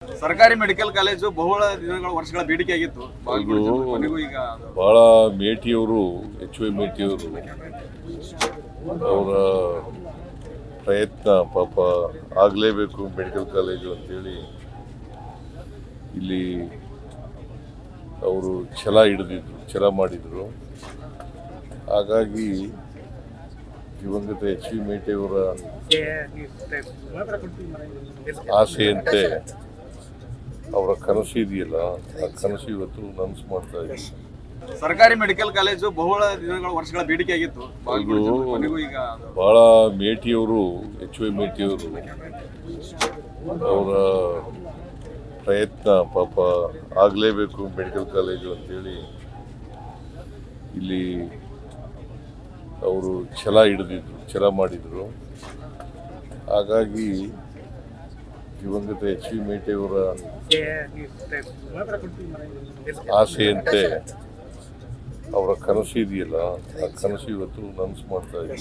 ಸರ್ಕಾರಿ medical college ಬಹುಳ ವರ್ಷಗಳ ಬೇಡಿಕೆಯಾಗಿತ್ತು. ಕೊನೆಗೂ ಈಗ ಬಹಳ ಮೇಟಿಯವರು HY ಮೇಟಿಯವರು ಅವರ ಪ್ರಯತ್ನ ಪಾಪ ಆಗಲೇಬೇಕು ಮೆಡಿಕಲ್ ಕಾಲೇಜು ಅಂತೇಳಿ ಇಲ್ಲಿ ಅವರು ಛಲ ಮಾಡಿದರು. ಹಾಗಾಗಿ ದಿವಂಗತ HY ಮೇಟಿಯವರ ಆಸೆಯಂತೆ ಅವರ ಕನಸು ಇದೆಯಲ್ಲ, ಆ ಕನಸು ಇವತ್ತು ನನಸು ಮಾಡ್ತಾ ಇದೆ. ಸರ್ಕಾರಿ ಮೆಡಿಕಲ್ ಕಾಲೇಜು ಬಹುಳ ವರ್ಷಗಳ ಬೇಡಿಕೆಯಾಗಿತ್ತು. ಕೊನೆಗೂ ಈಗ ಬಹಳ ಮೇಟಿಯವರು HY ಮೇಟಿಯವರು ಅವರ ಪ್ರಯತ್ನ ಪಾಪ ಆಗಲೇಬೇಕು ಮೆಡಿಕಲ್ ಕಾಲೇಜು ಅಂತೇಳಿ ಇಲ್ಲಿ ಅವರು ಛಲ ಮಾಡಿದರು. ಹಾಗಾಗಿ ದಿವಂಗತ HY ಮೇಟಿಯವರ ಆಸೆಯಂತೆ ಅವರ ಕನಸು ಇದೆಯಲ್ಲ, ಆ ಕನಸು ಇವತ್ತು ನನಸು ಮಾಡ್ತಾ ಇದೆ.